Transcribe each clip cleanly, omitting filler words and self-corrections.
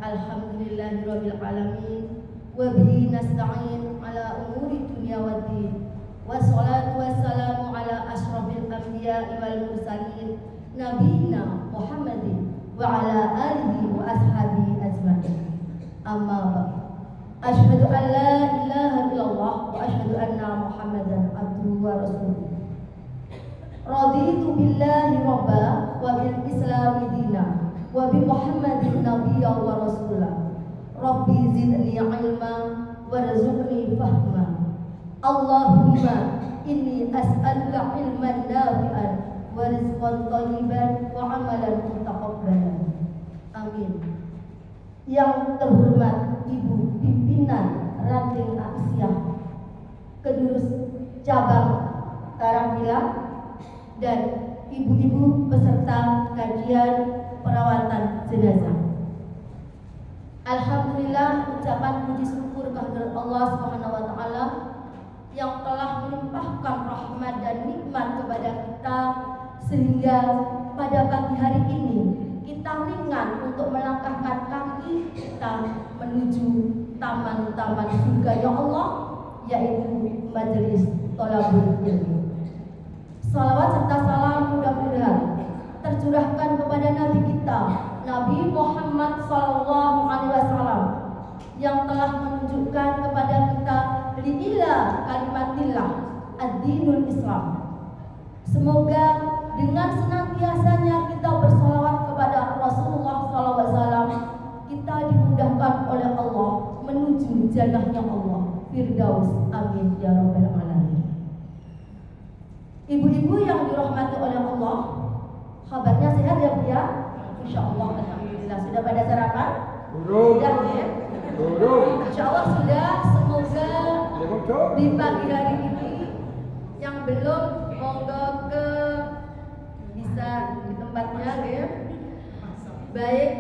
Alhamdulillahirabbil alamin wa bihi nasta'in ala umuri dunya waddin. Wassalatu wassalamu ala asyrafil anbiya'i wal mursalin nabiyina Muhammadin wa ala alihi wa ashabihi ajma'in. Amma ba'd. Asyhadu an la ilaha illallah wa asyhadu anna Muhammadan abduhu wa rasuluh. Raditu billahi rabba wa bil islami dina wa bi Muhammadin nabiyya wa rasulah. Rabbi zidni ilma warzuqni fahma. Allahumma inni as'aluka ilman nafi'an wa rizqan thayyiban wa amalan mutaqabbalan. Amin. Yang terhormat Ibu Pimpinan Ranting Aisyah Kedurus Cabang Karangpilang dan ibu-ibu peserta kajian perawatan jenazah. Alhamdulillah, ucapan puji syukur kehadirat Allah Subhanahu wa taala yang telah melimpahkan rahmat dan nikmat kepada kita sehingga pada pagi hari ini kita ringan untuk melangkahkan kaki kita menuju taman-taman surga ya Allah, yaitu majelis thalabul ilmi. Salawat serta salam mudah-mudahan tercurahkan kepada Nabi kita, Nabi Muhammad SAW, yang telah menunjukkan kepada kita li'ila kalimatillah ad-dinul Islam. Semoga dengan senantiasanya kita bersalawat kepada Rasulullah SAW, kita dimudahkan oleh Allah menuju jannahnya Allah Firdaus. Amin ya rabbal alamin. Ibu-ibu yang dirahmati oleh Allah, kabarnya sehat ya Bu ya? Insyaallah, alhamdulillah. Sudah pada sarapan? Sudah ya? Insyaallah sudah. Semoga di pagi hari ini yang belum monggo ke bisa di tempatnya ya. Baik,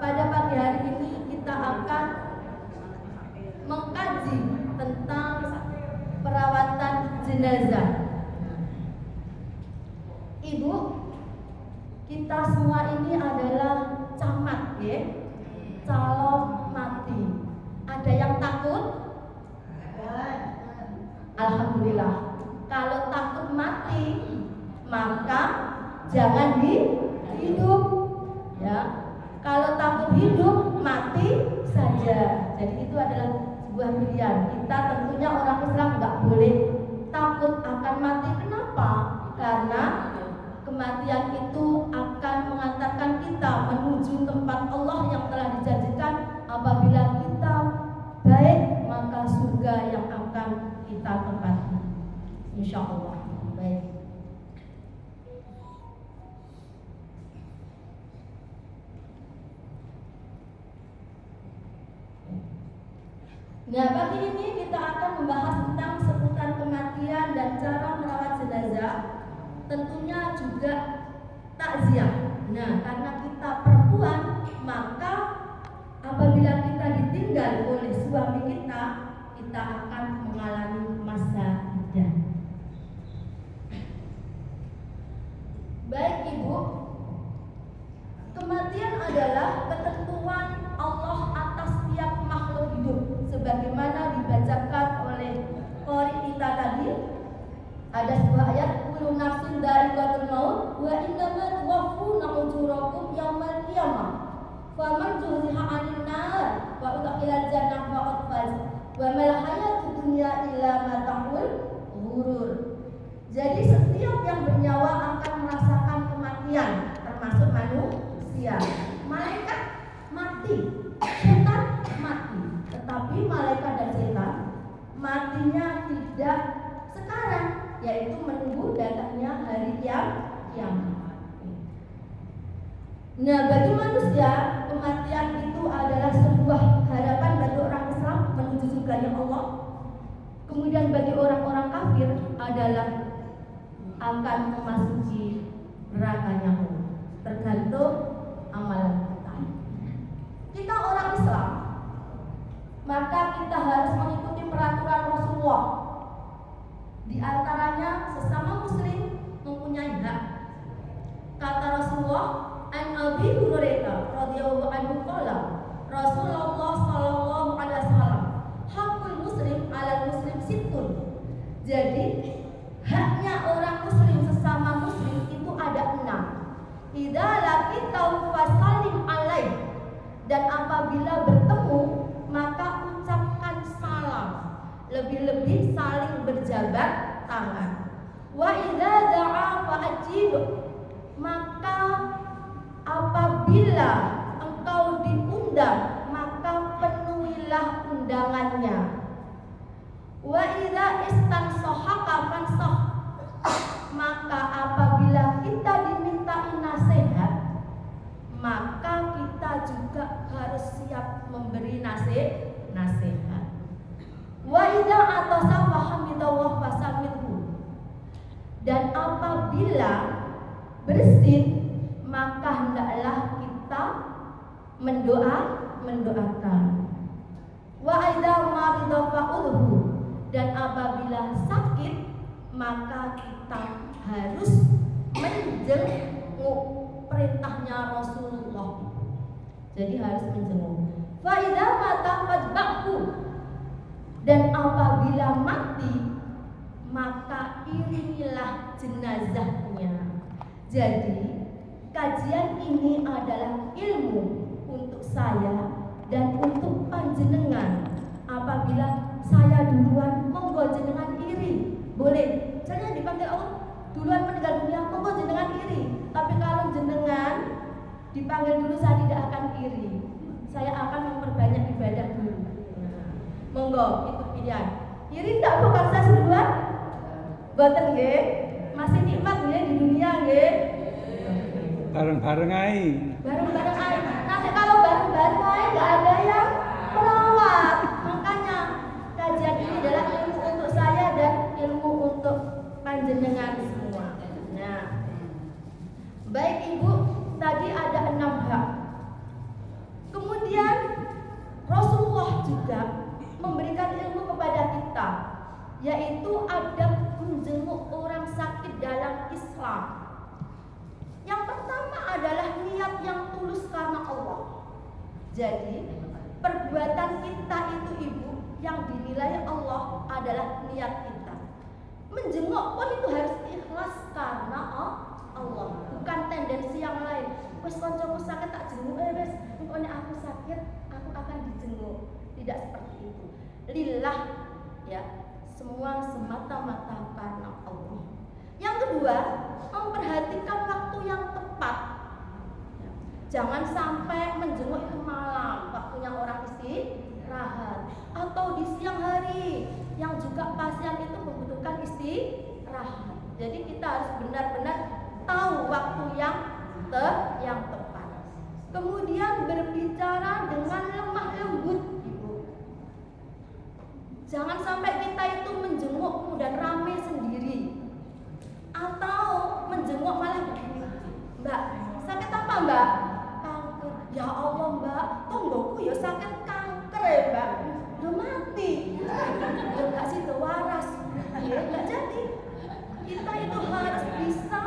pada pagi hari ini kita akan mengkaji tentang perawatan jenazah. Ibu, kita semua ini adalah camat ya, calon mati. Ada yang takut? Alhamdulillah. Kalau takut mati, maka jangan hidup ya. Kalau takut hidup, mati saja. Jadi itu adalah sebuah pilihan. Kita tentunya orang Islam nggak boleh takut akan mati. Kenapa? Karena kematian itu akan mengantarkan kita menuju tempat Allah yang telah dijanjikan. Apabila kita baik, maka surga yang akan kita tempati, insya Allah. Baik. Nah, pagi ini kita akan membahas tentang seputar kematian dan cara merawat jenazah. Tentunya juga takziah. Nah, karena kita perempuan, maka apabila kita ditinggal oleh suami kita, kita akan mengalami masa iddah. Baik Ibu, kematian adalah ketentuan Allah atas setiap makhluk hidup, sebagaimana dibacakan oleh qori kita tadi. Ada sebuah ayat, kullu nafsin dha'iqatul maut wa innama tuwaffuna ujurakum yaumal qiyamah. Faman zuhziha 'anil nar wa udkhilal jannah faqad faz. Wa mal hayatud dunya illa mata'ul ghurur. Jadi setiap yang bernyawa akan merasakan kematian, termasuk manusia. Malaikat mati, setan mati. Tetapi malaikat dan setan matinya tidak sekarang, yaitu menunggu datangnya hari kiamat. Nah, bagi manusia kematian itu adalah sebuah harapan bagi orang Islam menuju surganya Allah. Kemudian bagi orang-orang kafir adalah akan memasuki nerakanya Allah. Tergantung amalan kita. Kita orang Islam, maka kita harus mengikuti peraturan Rasulullah. Di antaranya sesama muslim mempunyai hak. Kata Rasulullah, An Abi Hurairah radhiyallahu anhu qala Rasulullah sallallahu alaihi wasallam hakul muslim 'alal muslim sittun. Jadi haknya orang muslim sesama muslim itu ada 6. Idza laqitahu fasallim alaih, dan apabila bertemu maka ucapkan salam, lebih-lebih saling berjabat tangan. Wa idza da'a fa'ajib, maka apabila engkau diundang maka penuhilah undangannya. Wa idza istansahaka fansah, maka apabila kita dimintai nasihat maka kita juga harus siap memberi nasihat. Wa idza atasa fahamidallah fasamidhu, dan apabila bersin maka hendaklah kita mendoakan. Wa idza marida fa'udhu, dan apabila sakit maka kita harus menjenguk, perintahnya Rasulullah. Jadi harus menjenguk. Fa idza mata fadbahu, dan apabila mati maka iringilah jenazahnya. Jadi kajian ini adalah ilmu untuk saya dan untuk panjenengan. Apabila saya duluan, monggo jenengan iri, boleh. Jangan dipanggil Allah duluan meninggal dunia, monggo jenengan iri. Tapi kalau jenengan dipanggil dulu, saya tidak akan iri. Saya akan memperbanyak ibadah dulu. Monggo, itu pilihan. Iri enggak Bu kalau saya duluan? Boten nggih. Masih nikmat nggih di dunia nggih. Bareng-bareng ae. Bareng-bareng ae. Nanti kalau bareng-bareng ae enggak ada yang merawat. Makanya kajian ini adalah ilmu untuk saya dan ilmu untuk panjenengan semua. Nah, baik Ibu, tadi ada 6 hak. Kemudian Rasulullah juga memberikan ilmu kepada kita, yaitu adab menjenguk orang sakit dalam Islam. Yang pertama adalah niat yang tulus karena Allah. Jadi perbuatan kita itu Ibu yang dinilai Allah adalah niat kita. Menjenguk pun itu harus ikhlas karena Allah, bukan tendensi yang lain. Wes kancaku sakit tak jenguk, wes engko aku sakit aku akan dijenguk. Tidak seperti itu. Lillah, ya, semua semata-mata karena Allah. Yang kedua, memperhatikan waktu yang tepat. Ya, jangan sampai menjenguk itu malam, waktunya orang istirahat, atau di siang hari yang juga pasien itu membutuhkan istirahat. Jadi kita harus benar-benar tahu waktu yang tepat. Kemudian berbicara dengan lemah lembut, Ibu. Jangan sampai kita itu menjenguk dan rame sendiri, atau menjenguk malah begini, Mbak, sakit apa Mbak? Kanker. Ya Allah Mbak, tonggoku ya sakit kanker ya Mbak. Udah mati. Ya enggak sih, waras. Ya enggak jadi. Kita itu harus bisa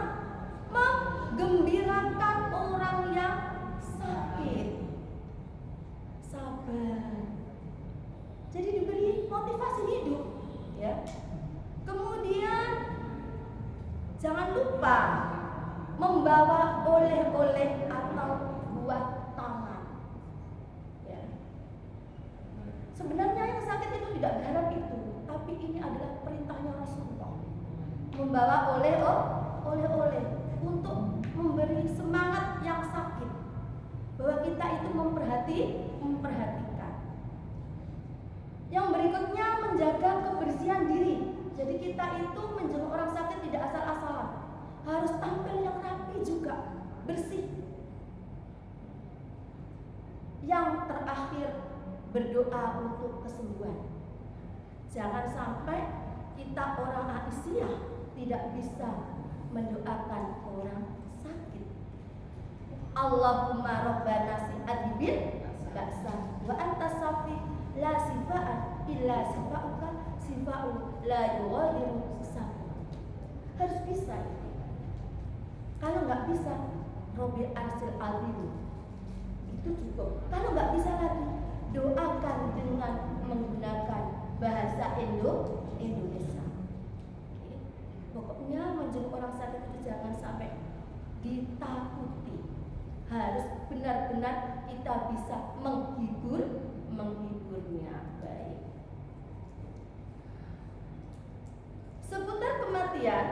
menggembirakan orang yang sakit. Sabar. Jadi diberi motivasi hidup, ya. Kemudian jangan lupa membawa oleh-oleh atau buah tangan. Ya. Sebenarnya yang sakit itu tidak berharap itu, tapi ini adalah perintahnya Rasulullah. Membawa oleh-oleh untuk memberi semangat yang sakit, bahwa kita itu memperhatikan. Yang berikutnya menjaga kebersihan diri. Jadi kita itu menjenguk orang sakit tidak asal-asalan, harus tampil yang rapi juga, bersih. Yang terakhir, berdoa untuk kesembuhan. Jangan sampai kita orang Aisyah tidak bisa mendoakan orang sakit. Allahumma rabbana si'adhibil ba'sa wa anta safi la sifa'an illa sifa'uka sifa'u la yughadiru sifa'u. Harus bisa. Kalau nggak bisa, Rabbil Arsyil Azim. Itu cukup. Kalau nggak bisa lagi, doakan dengan menggunakan bahasa Indonesia. Pokoknya menjenguk orang sakit itu jangan sampai ditakuti. Harus benar-benar kita bisa menghibur-menghibur. Baik. Seputar kematian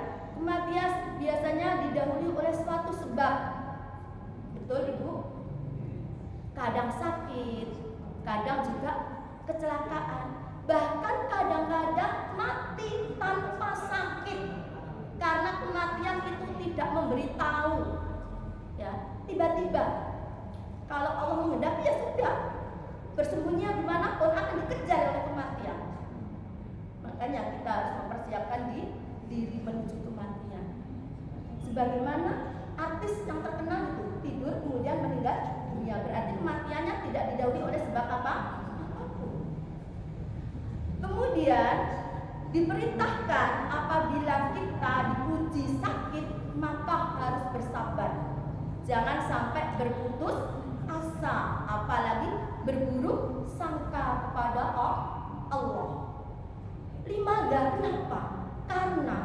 biasanya didahului oleh suatu sebab. Betul Ibu? Kadang sakit, kadang juga kecelakaan, bahkan kadang-kadang mati tanpa sakit. Karena kematian itu tidak memberitahu. Ya, tiba-tiba kalau Allah menghendaki ya sudah, bersembunyi dimanapun akan dikejar oleh kematian. Makanya kita harus mempersiapkan diri menuju kematian. Sebagaimana artis yang terkenal itu tidur kemudian meninggal dunia, berarti kematiannya tidak didahului oleh sebab apapun. Kemudian diperintahkan apabila kita diuji sakit maka harus bersabar. Jangan sampai berputus asa, apalagi berburuk sangka kepada Allah. 5. Kenapa? Karena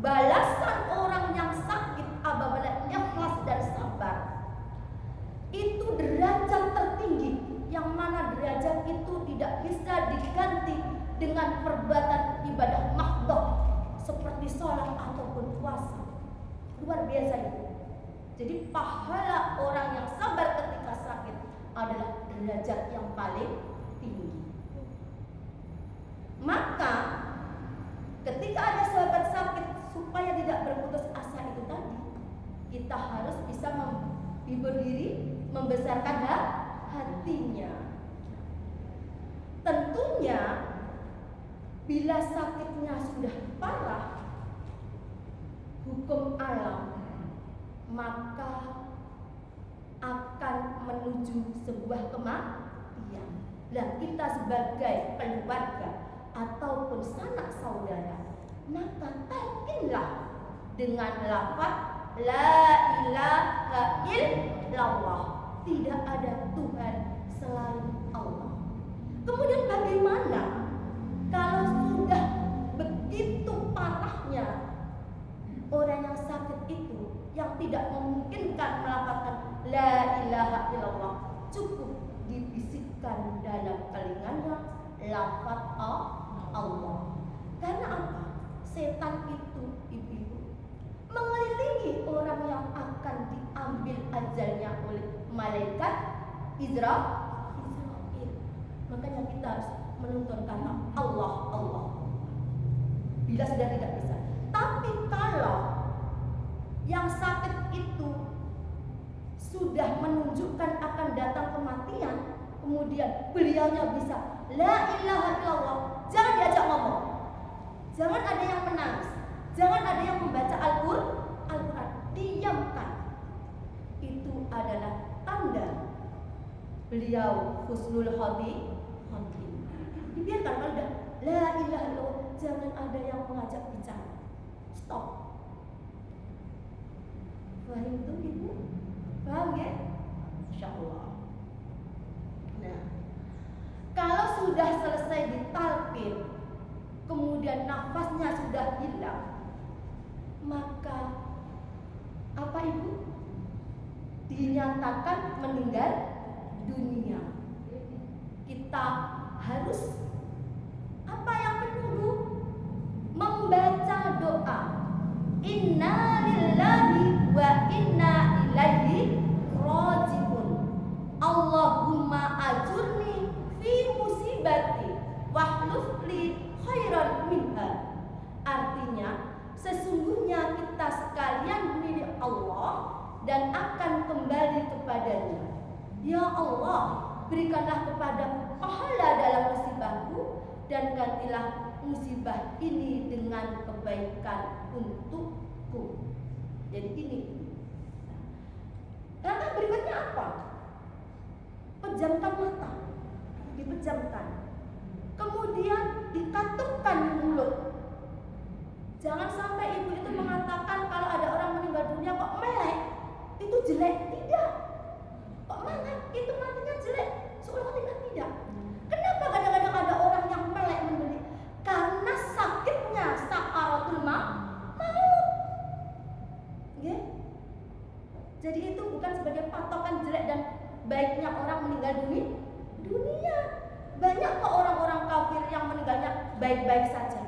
balasan orang yang sakit apabila ikhlas dan sabar itu derajat tertinggi, yang mana derajat itu tidak bisa diganti dengan perbuatan ibadah mahdhah seperti sholat ataupun puasa. Luar biasa itu. Jadi pahala orang yang sabar ketika sakit adalah derajat yang paling tinggi. Maka ketika ada sahabat sakit, supaya tidak berputus asa itu tadi, kita harus bisa menghibur diri, membesarkan hatinya. Tentunya bila sakitnya sudah parah, hukum alam, maka akan menuju sebuah kematian. Nah, kita sebagai keluarga ataupun sanak saudara, maka talqinlah dengan lafaz la ilaha illallah, tidak ada Tuhan selain Allah. Kemudian bagaimana kalau sudah begitu parahnya orang yang sakit itu, yang tidak memungkinkan melafazkan la ilaha illallah, cukup dibisikkan dalam telinganya lafaz Allah. Karena apa? Setan itu, ibu-ibu, mengelilingi orang yang akan diambil ajalnya oleh malaikat Israel. Makanya kita harus menuntun kata Allah, Allah. Bila sudah tidak bisa. Tapi kalau yang sakit itu sudah menunjukkan akan datang kematian, kemudian beliaunya bisa la ilaha illallah, jangan diajak ngomong, jangan ada yang menangis, jangan ada yang membaca Al-Quran, diamkan. Itu adalah tanda beliau husnul khotimah. Dibiarkan. Kalau udah la ilaha illallah, jangan ada yang mengajak bicara, stop. Paham itu ibu? Paham ya? Insya Allah. Nah, kalau sudah selesai ditalqin, kemudian nafasnya sudah hilang, maka apa ibu? Dinyatakan meninggal dunia. Kita harus apa yang menunggu? Membaca doa inna lillahi wa inna ilaihi rajiun. Allahumma ajurni fi musibati wahluf li khairan minha. Artinya, sesungguhnya kita sekalian milik Allah dan akan kembali kepadanya. Ya Allah, berikanlah kepadaku pahala dalam musibahku dan gantilah musibah ini dengan kebaikan untukku. Jadi ini. Langkah berikutnya apa? Pejamkan mata. Dipejamkan. Kemudian dikatupkan mulut. Jangan sampai ibu itu mengatakan kalau ada orang meninggal dunia kok melek. itu jelek, tidak. Kok mangat itu matinya jelek, seolah tidak. Kenapa kadang-kadang ada orang yang melek membeli? Karena sakitnya sakaratul maut. Okay? Jadi itu bukan sebagai patokan jelek dan baiknya orang meninggal dunia. Banyak kok orang-orang kafir yang meninggalnya baik-baik saja.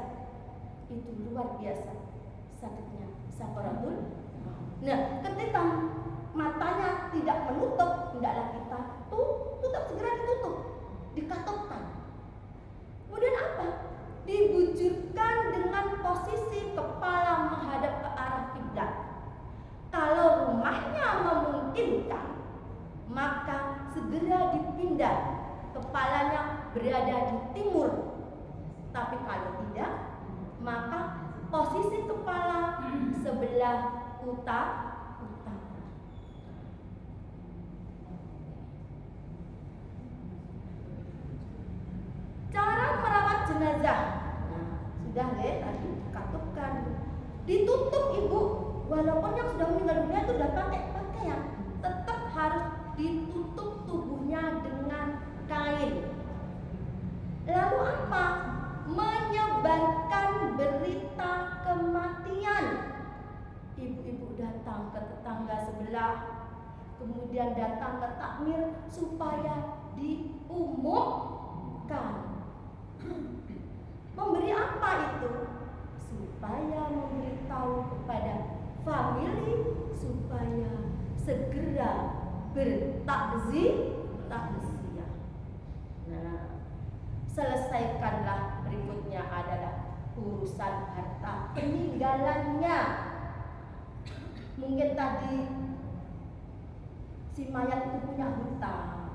Itu luar biasa sakitnya sakaratul. Nah, ketika matanya tidak menutup, hendaklah kita tutup, segera ditutup, dikatupkan. Kemudian apa? Dibujurkan dengan posisi kepala menghadap ke arah kiblat. Kalau rumahnya memungkinkan, maka segera dipindah, kepalanya berada di timur. Tapi kalau tidak, maka posisi kepala sebelah utara. Cara merawat jenazah, sudah tadi katupkan, ditutup ibu. Walaupun yang sudah meninggal dunia itu sudah pakai pakaian, tetap harus ditutup tubuhnya dengan kain. Lalu apa? Menyebarkan berita kematian. Ibu-ibu datang ke tetangga sebelah, kemudian datang ke takmir supaya diumumkan. Memberi apa itu? Supaya memberitahu kepada famili supaya segera bertakziah. Nah, selesaikanlah. Berikutnya adalah urusan harta peninggalannya. Mungkin tadi si mayat itu punya hutang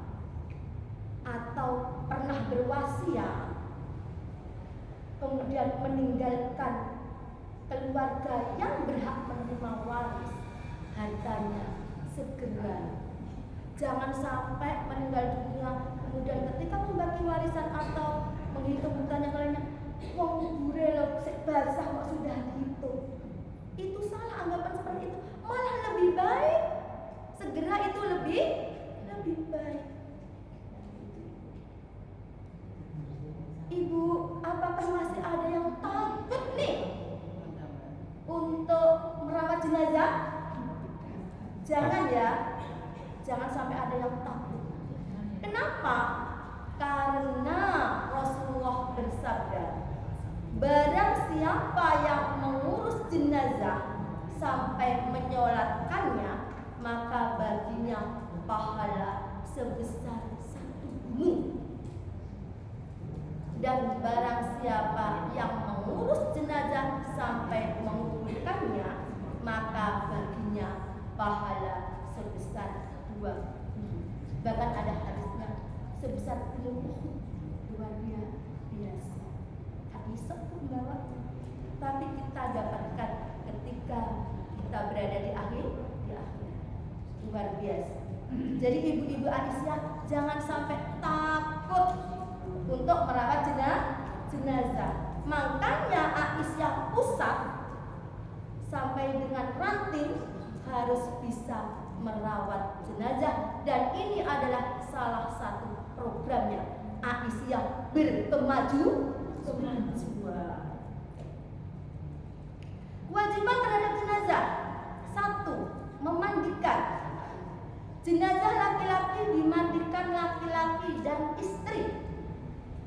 atau pernah berwasiat, kemudian meninggalkan keluarga yang berhak menerima waris hartanya segera. Jangan sampai meninggal dunia kemudian ketika membagi warisan atau menghitung hutang yang lainnya, wong kubure lho sik basah kok sudah dihitung. Itu salah anggapan seperti itu. Malah lebih baik segera, itu lebih baik. Ibu, apakah masih ada yang takut nih untuk merawat jenazah? Jangan ya, jangan sampai ada yang takut. Kenapa? Karena Rasulullah bersabda, barang siapa yang mengurus jenazah sampai menyolatkannya, maka baginya pahala sebesar satu gunung. Dan barang siapa yang mengurus jenazah sampai menguburkannya, maka baginya pahala sebesar 2 gunung. Bahkan ada hadisnya sebesar gunung Uhud. Luar biasa. Tak bisa pun bawa. Tapi kita dapatkan ketika kita berada di akhir. Luar biasa. Jadi ibu-ibu Aisyah jangan sampai takut untuk merawat jenazah. Makanya Aisyah pusat sampai dengan ranting harus bisa merawat jenazah, dan ini adalah salah satu programnya Aisyah berkemajuan. Kewajiban terhadap jenazah: 1. Memandikan. Jenazah laki-laki dimandikan laki-laki dan istri.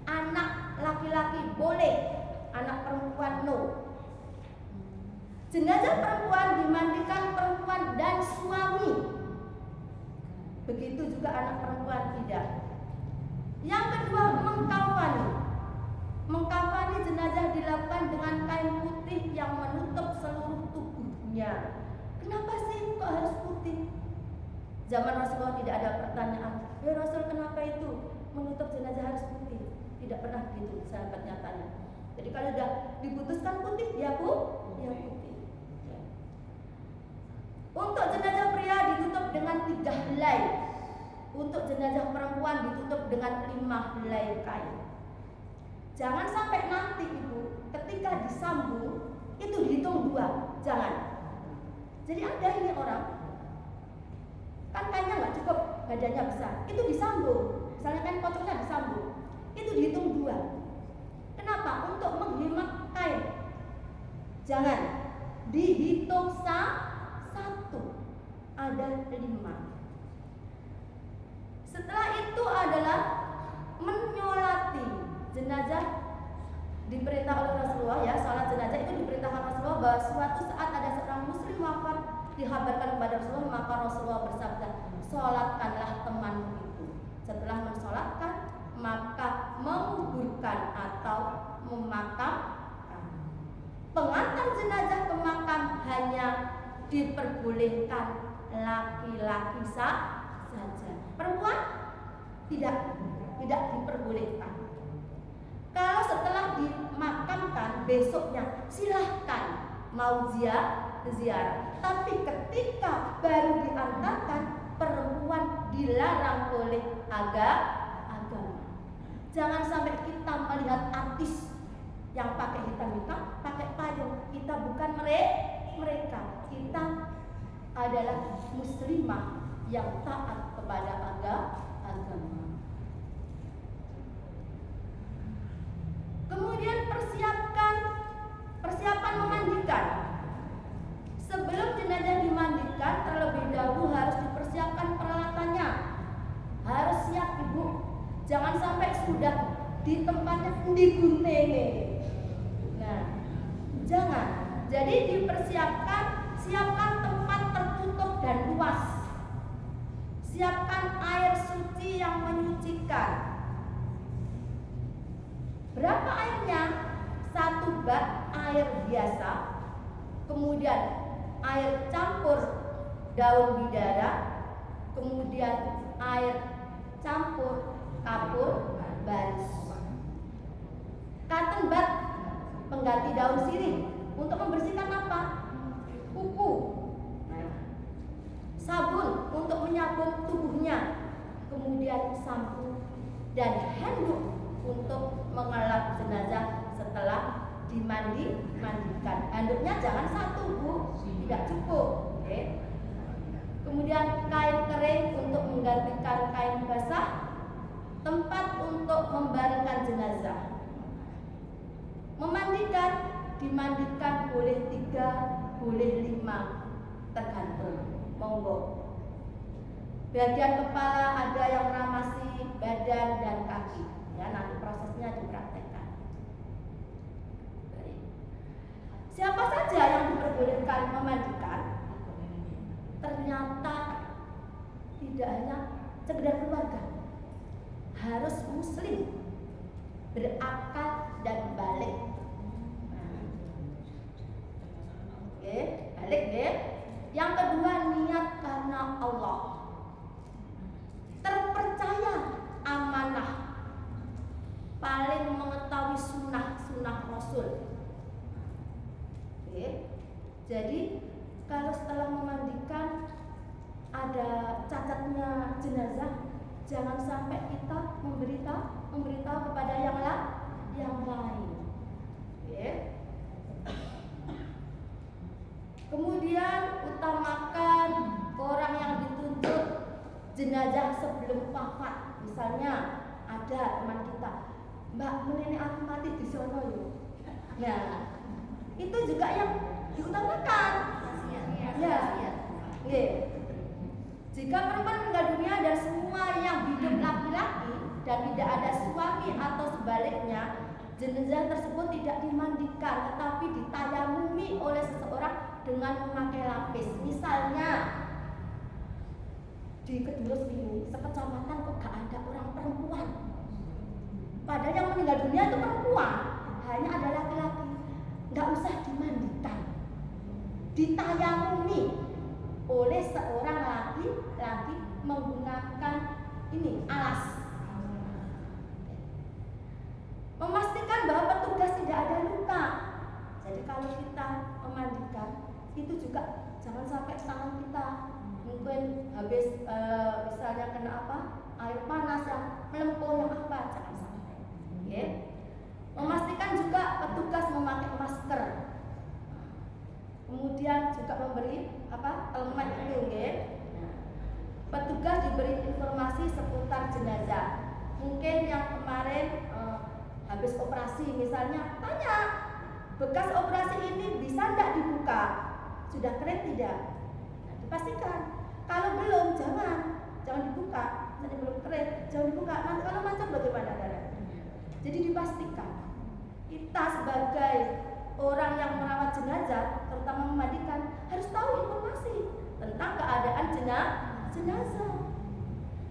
Anak laki-laki boleh, anak perempuan no. Jenazah perempuan dimandikan perempuan dan suami. Begitu juga anak perempuan tidak. Yang kedua, mengkafani. Mengkafani jenazah dilakukan dengan kain putih yang menutup seluruh tubuhnya. Kenapa sih kok harus putih? Zaman Rasulullah tidak ada pertanyaan, ya Rasul kenapa itu menutup jenazah harus putih? Tidak pernah begitu sahabatnya tanya. Jadi kalau sudah diputuskan putih, ya putih. Untuk jenazah pria ditutup dengan 3 helai. Untuk jenazah perempuan ditutup dengan 5 helai kain. Jangan sampai nanti ibu ketika disambung itu dihitung 2. Jangan. Jadi ada ini orang kainnya nggak cukup, badannya besar, itu disambung. Misalnya kain pocongnya disambung, itu dihitung 2. Kenapa? Untuk menghemat kain. Jangan dihitung 1, ada 5. Setelah itu adalah menyolati jenazah. Diperintah oleh Rasulullah, ya, salat jenazah itu diperintahkan Rasulullah bahwa suatu saat ada seorang muslim wafat, dikabarkan kepada Rasulullah, maka Rasulullah bersabda, sholatkanlah temanmu itu. Setelah mensolatkan, maka menguburkan atau memakamkan. Pengantar jenazah ke makam hanya diperbolehkan laki-laki saja. Perempuan tidak diperbolehkan. Kalau setelah dimakamkan besoknya silahkan mau ziarah. Tapi ketika baru diantarkan, perempuan dilarang oleh agama. Jangan sampai kita melihat artis yang pakai hitam-hitam, pakai payung. Kita bukan mereka. Kita adalah muslimah yang taat kepada agama. Kemudian persiapan memandikan. Sebelum jenazah dimandikan, terlebih dahulu harus dipersiapkan peralatannya. Harus siap, Ibu. Jangan sampai sudah di tempatnya digunting. Nah, jangan. Jadi siapkan tempat tertutup dan luas. Siapkan air suci yang menyucikan. Berapa airnya? 1 bak air biasa, kemudian air campur daun bidara, kemudian air campur kapur baris. Cotton bud pengganti daun sirih untuk membersihkan apa? Kuku. Sabun untuk menyabun tubuhnya, kemudian sampo dan handuk untuk mengelap jenazah setelah dimandikan. Handuknya jangan 1, Bu, tidak cukup. Oke. Kemudian kain kering untuk menggantikan kain basah, tempat untuk membaringkan jenazah. Dimandikan boleh 3, boleh 5, tergantung. Monggo. Bagian kepala ada yang meramasi badan dan kaki. Ya, nanti prosesnya dipraktekkan. Siapa saja yang diperbolehkan memandikan? Ternyata tidak hanya sekedar keluarga, harus muslim, berakal dan balik. Oke, balik deh. Yang kedua, niat karena Allah, terpercaya, amanah, paling mengetahui sunnah Rasul. Oke. Jadi kalau setelah memandikan ada cacatnya jenazah, jangan sampai kita memberitahu kepada yang lain. Oke. Kemudian utamakan orang yang ditunjuk jenazah sebelum wafat. Misalnya ada teman kita, Mbak, nenek aku mati di sono yo. Nah, itu juga yang diutamakan. Ya. Jika perempuan meninggal dunia dan semua yang hidup laki-laki dan tidak ada suami atau sebaliknya, jenazah tersebut tidak dimandikan tetapi ditayamumi oleh seseorang dengan memakai lapis. Misalnya di Kedulus ini, sekecamatan kok gak ada orang perempuan. Padahal yang meninggal dunia itu perempuan, hanya ada laki-laki. Gak usah dimandikan, ditayamumi oleh seorang laki-laki menggunakan ini alas. Memastikan bahwa petugas tidak ada luka. Jadi kalau kita memandikan, itu juga jangan sampai tangan kita mungkin habis misalnya kena apa, air panas yang melempuh yang apa, jangan sampai. Okay. Memastikan juga petugas memakai masker. Kemudian juga memberi apa, helmet itu, okay. petugas diberi informasi seputar jenazah. Mungkin yang kemarin habis operasi misalnya tanya, bekas operasi ini bisa tidak dibuka? Sudah kering tidak? Nah, dipastikan. Kalau belum, jangan dibuka. Jadi belum kering, jangan dibuka. Nanti kalau macam bagaimana darah? Jadi dipastikan. Kita sebagai orang yang merawat jenazah, terutama memandikan, harus tahu informasi tentang keadaan jenazah.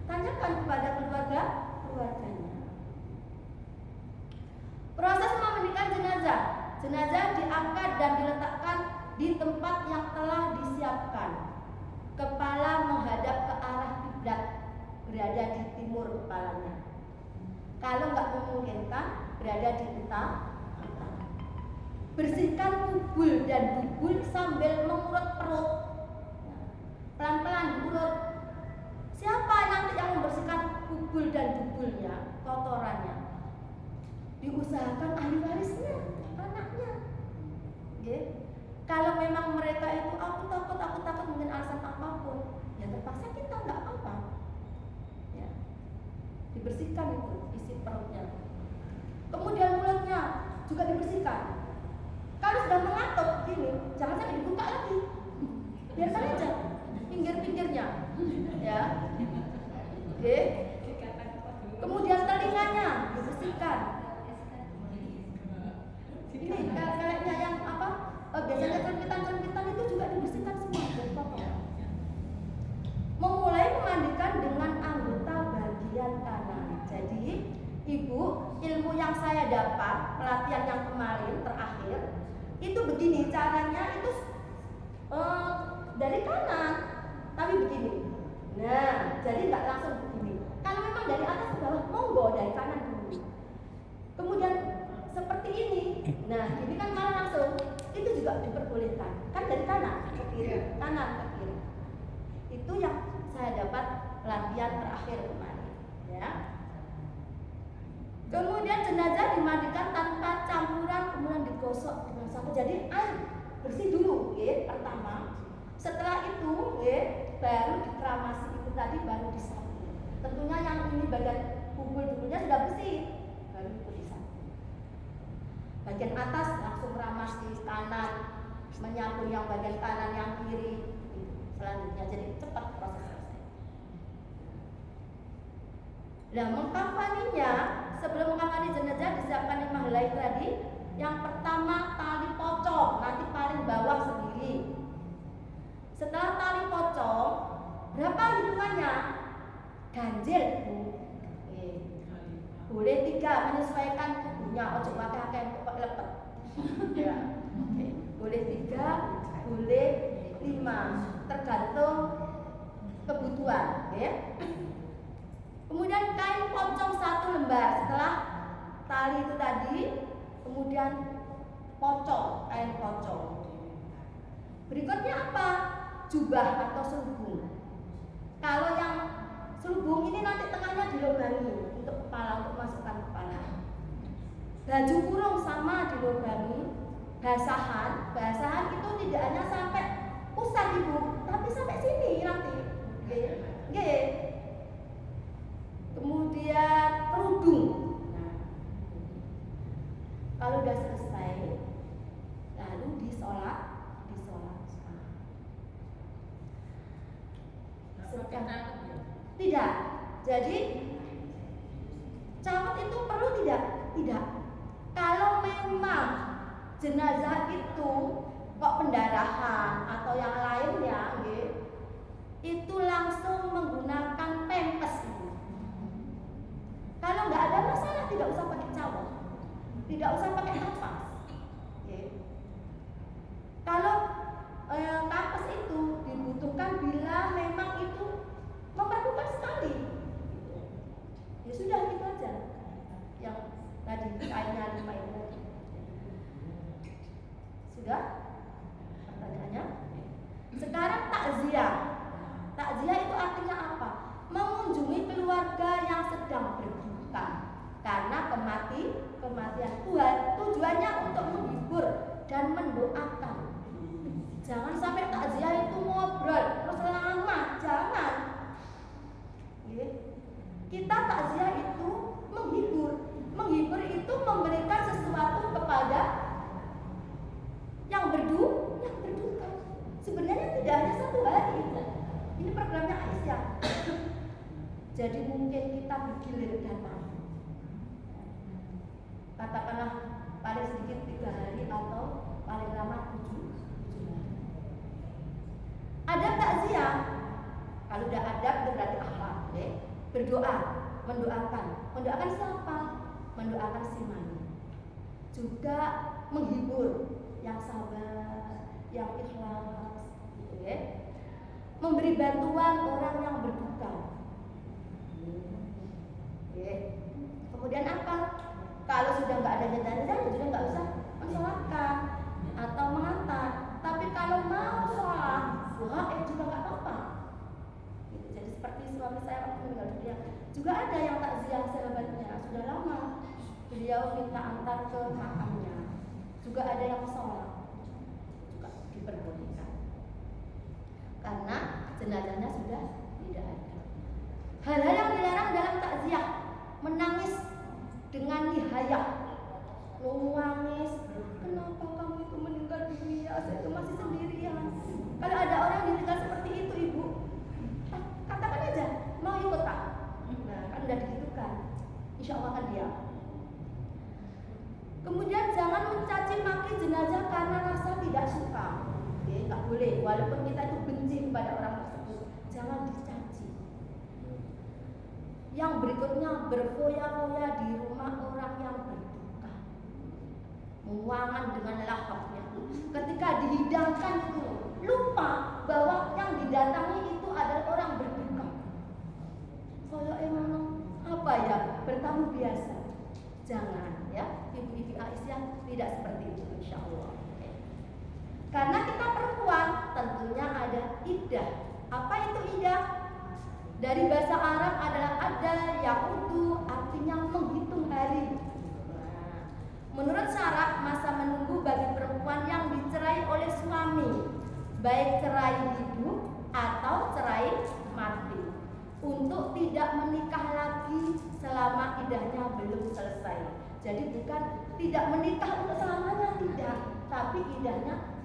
Tanyakan kepada keluarganya. Proses memandikan jenazah. Jenazah diangkat dan diletakkan di tempat yang telah disiapkan. Kepala menghadap ke arah kiblat, berada di timur kepalanya. Kalau nggak memungkinkan, berada di utara. Bersihkan kubul dan bubul sambil mengurut perut. Pelan-pelan diurut. Siapa nanti yang membersihkan kubul dan bubulnya, kotorannya? Diusahakan ahli warisnya, anaknya. Kalau memang mereka itu aku takut mungkin alasan apapun, ya terpaksa kita nggak apa-apa. Ya. Dibersihkan itu isi perutnya. Kemudian mulutnya juga dibersihkan. Kalau sudah mengantuk gini, jangan sampai dibuka lagi. Biarkan aja pinggir-pinggirnya. Ya. Oke. Kemudian telinganya dibersihkan. Ini kayaknya yang apa? Biasanya cermitan-cermitan itu juga dibersihkan semua dari kotor. Memulai memandikan dengan anggota bagian kanan. Jadi, Ibu, ilmu yang saya dapat pelatihan yang kemarin terakhir itu begini caranya itu dari kanan, tapi begini. Nah, jadi nggak langsung begini. Kalau memang dari atas ke bawah, monggo dari kanan dulu. Kemudian seperti ini. Nah, ini kan malah langsung. Itu juga diperbolehkan. Kan dari kanan ke kiri, kanan ke kiri. Itu yang saya dapat pelatihan terakhir kemarin. Ya. Kemudian jenazah dimandikan tanpa campuran, kemudian digosok dengan sampo. Jadi air bersih dulu, pertama. Setelah itu, baru dikramasi itu tadi baru disapu. Tentunya yang ini bagian bubul-bubulnya sudah bersih, baru itu disapu. Bagian atas langsung ramas di kanan, menyapu yang bagian kanan, yang kiri. Selanjutnya jadi cepat prosesnya. Nah, mengkafaninya, sebelum mengkafani jenazah disiapkan 5 helai tadi. Yang pertama tali pocong, nanti paling bawah sendiri. Setelah tali pocong, berapa hitungannya? Ganjil, Bu. Boleh 3, menyesuaikan tubuhnya. Ojo pakai kok lepet. Ya. Boleh 3, boleh 5, tergantung kebutuhan. Kemudian kain pocong 1 lembar. Setelah tali itu tadi, kemudian pocong, kain pocong. Berikutnya apa? Jubah atau selubung. Kalau yang selubung ini nanti tengahnya dilobangi untuk kepala, untuk masukkan kepala. Baju kurung sama dilobangi. Basahan itu tidak hanya sampai pusat Ibu, tapi sampai sini nanti. Oke. Kemudian kerudung. Nah, kalau udah selesai, lalu disolat. Tidak. Jadi cawat itu perlu tidak? Tidak. Kalau memang jenazah itu kok pendarahan atau yang lainnya, itu langsung menggunakan pempes. Kalau nggak ada masalah, tidak usah pakai cawat, tidak usah pakai kapas. Kalau kapas itu dibutuhkan bila memang itu memerlukan sekali. Ya sudah gitu aja. Yang tadi kainnya 5 itu. Sudah? Pertanyaannya ya hanya 1 hari. Ini programnya Aisyah. Jadi mungkin kita bergilir datang. Katakanlah paling sedikit 3 hari atau paling lama 7 hari. Adab takziah. Kalau udah adab itu berarti akhlak, ya. Berdoa, mendoakan. Mendoakan siapa? Mendoakan si mani. Juga menghibur, yang sabar, yang ikhlas, gitu ya. Memberi bantuan orang yang berduka. Oke. Kemudian apa? Kalau sudah nggak ada jenazah, juga nggak usah mensolatkan atau mengantar. Tapi kalau mau sholat, juga nggak apa-apa. Gitu. Jadi seperti suami saya waktu meninggal dunia, juga ada yang takziah sahabatnya, sudah lama beliau minta antar ke makamnya. Juga ada yang sholat, juga diperbolehkan. Karena jenazahnya sudah tidak ada. Hal-hal yang dilarang dalam takziah, menangis dengan nihayah, nangis, kenapa kamu itu meninggal dunia, saya itu masih sendirian. Kalau ada orang yang ditinggal seperti itu, ibu, katakan aja, mau ikut tak? Nah, kan udah digitukan, insya Allah kan dia. Kemudian jangan mencaci maki jenazah karena rasa tidak suka. Ya, nggak boleh, walaupun kita itu benci kepada orang tersebut, jangan dicaci. Yang berikutnya, berfoya-foya di rumah orang yang berduka, mewangan dengan lahapnya. Ketika dihidangkan itu, lupa bahwa yang didatangi itu adalah orang berduka. Kalau emang apa ya, bertamu biasa, jangan ya. Ibu-ibu Aisyah tidak seperti itu, insya Allah. Karena kita perempuan, tentunya ada iddah. Apa itu iddah? Dari bahasa Arab adalah ada yaudu, artinya menghitung hari. Nah, menurut syarat masa menunggu bagi perempuan yang dicerai oleh suami, baik cerai hidup atau cerai mati, untuk tidak menikah lagi selama iddahnya belum selesai. Jadi bukan tidak menikah untuk selamanya, tidak, tapi iddahnya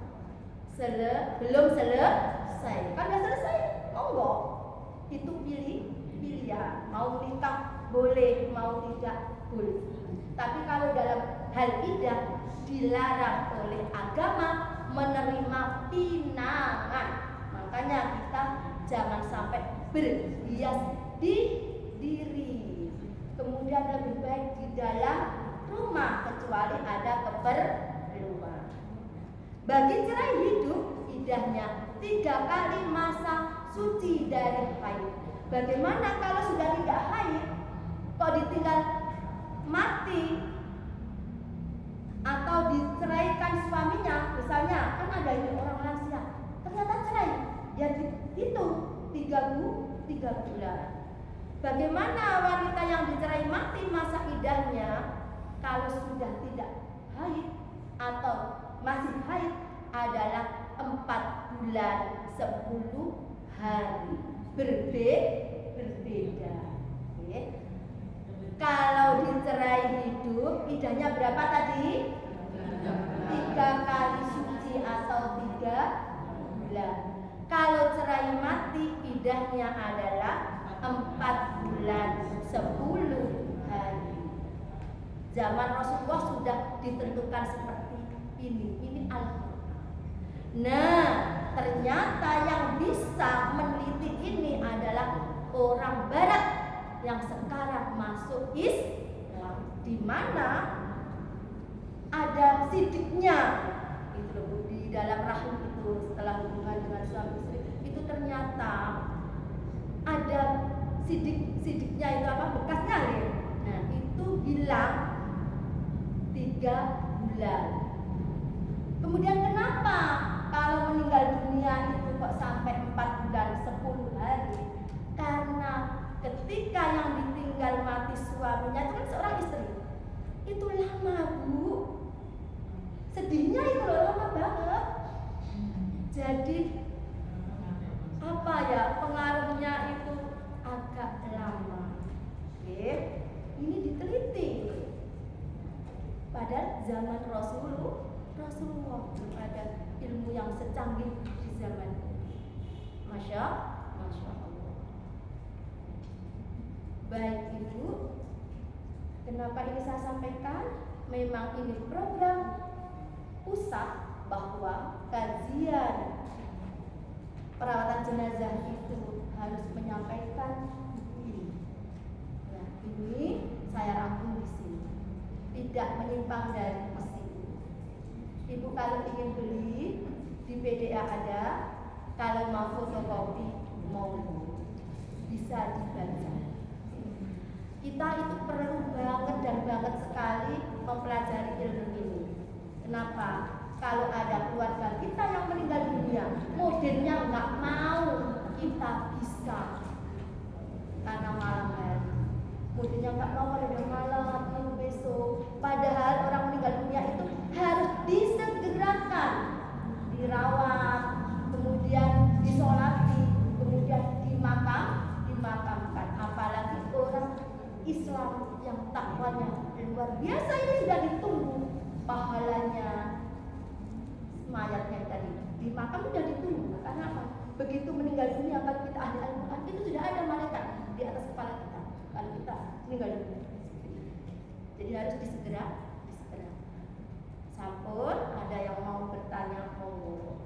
belum selesai. Kan sudah selesai, monggo. Itu pilihan, mau nikah boleh, mau tidak boleh. Tapi kalau dalam hal iddah dilarang oleh agama menerima pinangan. Makanya kita jangan sampai berhias di diri. Kemudian lebih baik di dalam rumah kecuali ada keperluan. Bagi cerai hidup, iddahnya 3 kali masa suci dari haid. Bagaimana kalau sudah tidak haid, kok ditinggal mati atau diceraikan suaminya? Misalnya kan ada ini orang lansia, ternyata cerai, ya dihitung 3 bulan. Bagaimana wanita yang dicerai mati masa iddahnya kalau sudah tidak haid atau masih haid adalah 4 bulan 10 hari. Berbeda. Okay. Kalau dicerai hidup, iddahnya berapa tadi? 3 kali suci atau 3 bulan. Kalau cerai mati, iddahnya adalah 4 bulan 10 hari. Zaman Rasulullah sudah ditentukan seperti ini. Ini Al-Quran. Nah, ternyata yang bisa meneliti ini adalah orang Barat yang sekarang masuk Islam, di mana ada sidiknya itu di dalam rahim itu setelah hubungan dengan suami istri itu ternyata ada sidiknya itu apa bekasnya ya. Nah itu hilang 3 bulan. Kemudian kenapa kalau meninggal dunia itu kok sampai 4 bulan 10 hari? Karena ketika yang ditinggal mati suaminya itu kan seorang istri, itu lama bu, sedihnya itu lama banget. Jadi apa ya, pengaruhnya itu agak lama. Oke, ini diteliti. Padahal zaman Rasulullah belum ada ilmu yang secanggih di zaman ini. Masya Allah. Baik Ibu, kenapa ini saya sampaikan? Memang ini program pusat bahwa kajian perawatan jenazah itu harus menyampaikan ini. Nah, ini saya rangkum di sini, tidak menyimpang dari isi. Ibu kalau ingin beli di PDA ada, kalau mau fotokopi mau bisa dibaca. Kita itu perlu banget dan banget sekali mempelajari ilmu ini. Kenapa? Kalau ada keluarga kita yang meninggal dunia, modelnya nggak mau kita bisa karena malam hari. Modelnya nggak mau pada malam minggu besok. Padahal orang meninggal dunia itu harus disegerakan, dirawat, kemudian disolati, kemudian dimakamkan. Apalagi orang Islam yang takwanya luar biasa ini sudah ditunggu pahalanya. Mayatnya tadi di makam sudah ditunggu. Karena apa? Begitu meninggal dunia, kalau kita ahli Al-Quran itu sudah ada malaikat di atas kepala kita kalau kita meninggal dunia. Jadi harus disegera. Sampun, ada yang mau bertanya, monggo.